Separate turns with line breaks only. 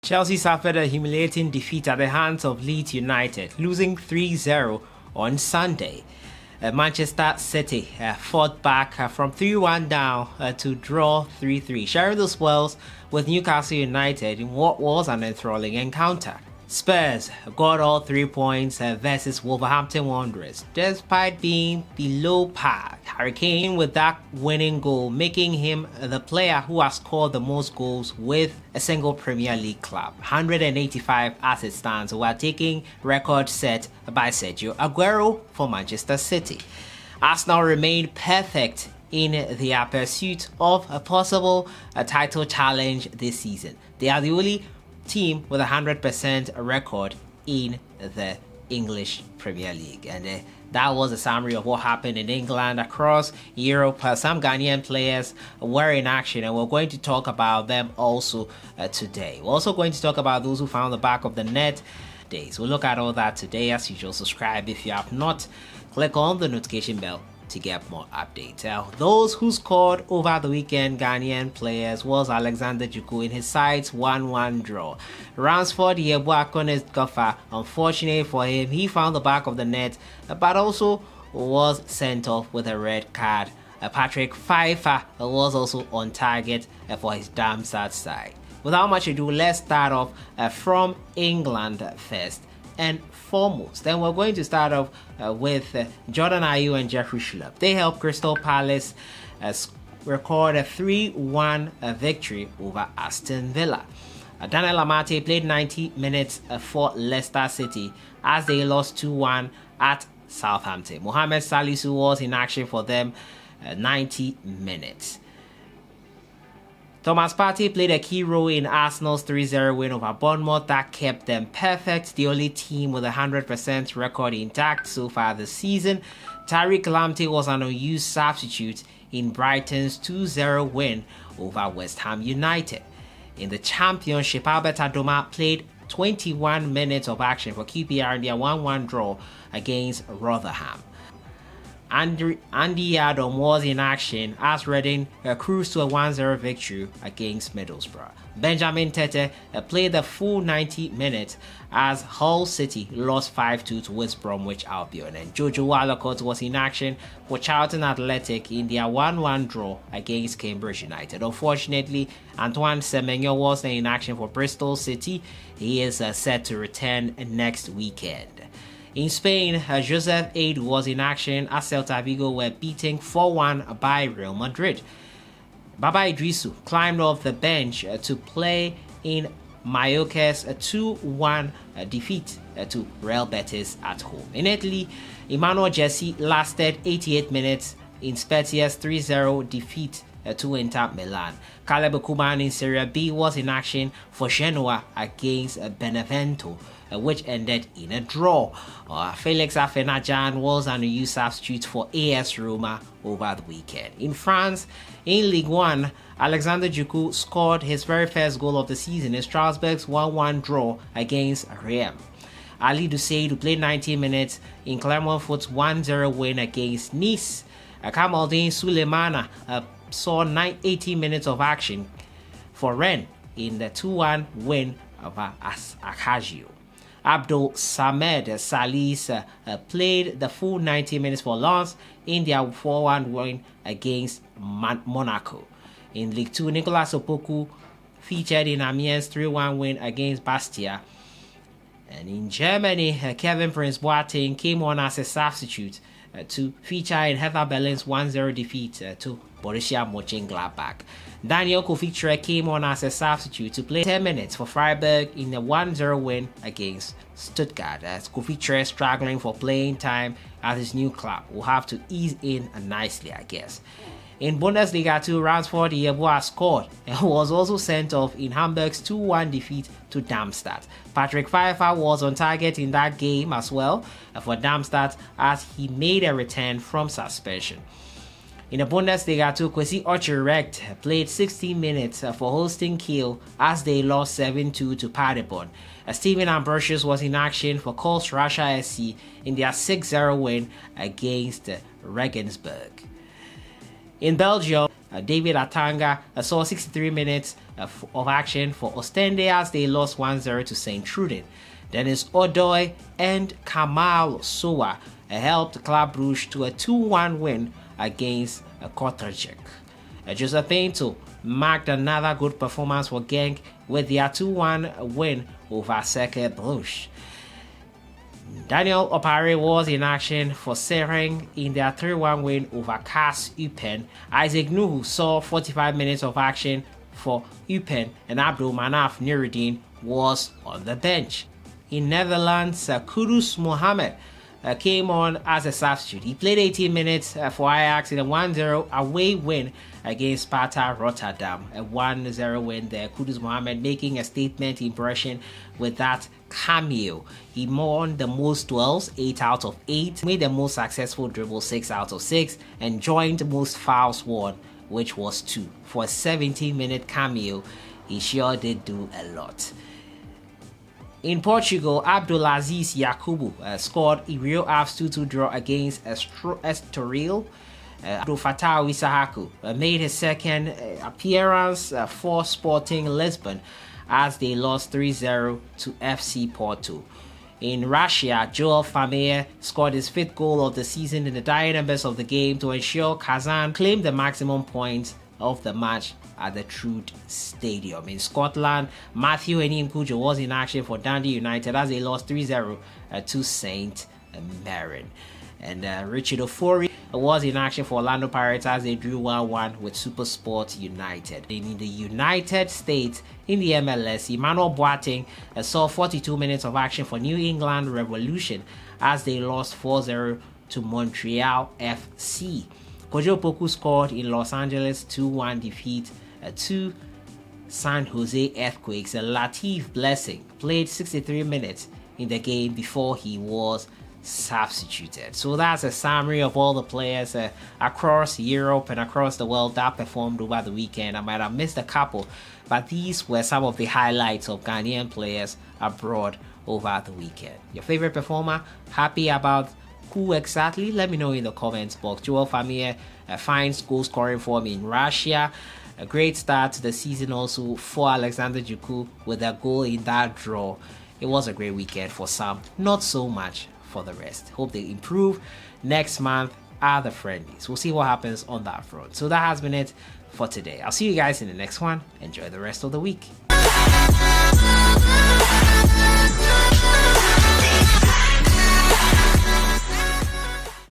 Chelsea suffered a humiliating defeat at the hands of Leeds United, losing 3-0 on Sunday. Manchester City fought back from 3-1 down to draw 3-3, sharing the spoils with Newcastle United in what was an enthralling encounter. Spurs got all 3 points versus Wolverhampton Wanderers, despite being below par. Harry Kane with that winning goal, making him the player who has scored the most goals with a single Premier League club, 185 as it stands, while taking record set by Sergio Aguero for Manchester City. Arsenal remained perfect in their pursuit of a possible title challenge this season. They are the only team with a 100% record in the English Premier League, and that was a summary of what happened in England, across Europe. Some Ghanaian players were in action, and we're going to talk about them also today. We're also going to talk about those who found the back of the net days. We'll look at all that today. As usual, subscribe if you have not. Click on the notification bell to get more updates. Those who scored over the weekend, Ghanaian players, was Alexander Djiku in his side's 1-1 draw. Ransford Yebuakone's gaffer, unfortunately for him, he found the back of the net, but also was sent off with a red card. Patrick Pfeiffer was also on target for his Darmstadt side. Without much ado, let's start off from England first and foremost. Then we're going to start off with Jordan Ayew and Jeffrey Schlupp. They helped Crystal Palace record a 3-1 victory over Aston Villa. Daniel Amate played 90 minutes for Leicester City as they lost 2-1 at Southampton. Mohammed Salisu was in action for them 90 minutes. Thomas Partey played a key role in Arsenal's 3-0 win over Bournemouth that kept them perfect, the only team with a 100% record intact so far this season. Tariq Lamptey was an unused substitute in Brighton's 2-0 win over West Ham United. In the Championship, Albert Adoma played 21 minutes of action for QPR in their 1-1 draw against Rotherham. Andy Adam was in action as Reading cruised to a 1-0 victory against Middlesbrough. Benjamin Tete played the full 90 minutes as Hull City lost 5-2 to West Bromwich Albion, and Jojo Wallacott was in action for Charlton Athletic in their 1-1 draw against Cambridge United. Unfortunately, Antoine Semenyo was in action for Bristol City. He is set to return next weekend. In Spain, Joseph Aid was in action as Celta Vigo were beaten 4-1 by Real Madrid. Baba Idrisu climbed off the bench to play in Mallorca's 2-1 defeat to Real Betis at home. In Italy, Emmanuel Jesse lasted 88 minutes in Spezia's 3-0 defeat to Inter Milan. Caleb Kuban in Serie B was in action for Genoa against Benevento, which ended in a draw. Felix Afenajan was an unused substitute for AS Roma over the weekend. In France, in Ligue 1, Alexander Djiku scored his very first goal of the season in Strasbourg's 1-1 draw against Reims. Ali Dusaid played 90 minutes in Clermont Foot's 1-0 win against Nice. Kamaldeen Sulemana saw 80 minutes of action for Rennes in the 2-1 win over Ajaccio. Abdul Samed Salis played the full 90 minutes for Lens in their 4-1 win against Monaco. In League 2, Nicolas Opoku featured in Amiens' 3-1 win against Bastia. And in Germany, Kevin Prince Boateng came on as a substitute to feature in Hertha Berlin's 1-0 defeat to Borussia Mönchengladbach. Daniel Kofi came on as a substitute to play 10 minutes for Freiburg in a 1-0 win against Stuttgart. As Kofi struggling for playing time at his new club, will have to ease in nicely, I guess. In Bundesliga 2, Ransford Yeboah scored and was also sent off in Hamburg's 2-1 defeat to Darmstadt. Patrick Pfeiffer was on target in that game as well for Darmstadt as he made a return from suspension. In the Bundesliga 2, Kwesi Ochirekt played 60 minutes for hosting Kiel as they lost 7-2 to Paderborn. Steven Ambrosius was in action for Kols Russia SC in their 6-0 win against Regensburg. In Belgium, David Atanga saw 63 minutes of action for Ostende as they lost 1-0 to St. Truden. Dennis Odoi and Kamal Sowa helped Club Brugge to a 2-1 win against Kortrijk. Joseph Pinto marked another good performance for Genk with their 2-1 win over Cercle Bruges. Daniel Opare was in action for Sering in their 3-1 win over KAS Eupen. Isaac Nuhu saw 45 minutes of action for Eupen, and Abdul Manaf Nuruddin was on the bench. In Netherlands, Kudus Mohammed came on as a substitute. He played 18 minutes for Ajax in a 1-0 away win against Sparta Rotterdam. A 1-0 win there. Kudus Mohammed making a statement impression with that cameo. He won the most duels, 8 out of 8, made the most successful dribble, 6 out of 6, and joined the most fouls won, which was 2. For a 17-minute cameo, he sure did do a lot. In Portugal, Abdulaziz Yakubu scored a Rio Aves 2-2 draw against Estoril. Abdul Fattah Isahaku made his second appearance for Sporting Lisbon as they lost 3-0 to FC Porto. In Russia, Joel Fameyev scored his 5th goal of the season in the dying embers of the game to ensure Kazan claimed the maximum points of the match at the Trude Stadium. In Scotland, Matthew Enim Kujo was in action for Dundee United as they lost 3-0 to St. Mirren. And Richard Ofori was in action for Orlando Pirates as they drew 1-1 with SuperSport United. In the United States, in the MLS, Emmanuel Boateng saw 42 minutes of action for New England Revolution as they lost 4-0 to Montreal FC. Kojo Poku scored in Los Angeles 2-1 defeat to San Jose Earthquakes. And Latif Blessing played 63 minutes in the game before he was substituted. So that's a summary of all the players across Europe and across the world that performed over the weekend. I might have missed a couple, but these were some of the highlights of Ghanaian players abroad over the weekend. Your favorite performer? Happy about who exactly? Let me know in the comments box. Joel Fameyev finds goal scoring form in Russia. A great start to the season also for Alexander Djiku with a goal in that draw. It was a great weekend for some, not so much for the rest. Hope they improve next month at the friendlies. We'll see what happens on that front. So that has been it for today. I'll see you guys in the next one. Enjoy the rest of the week.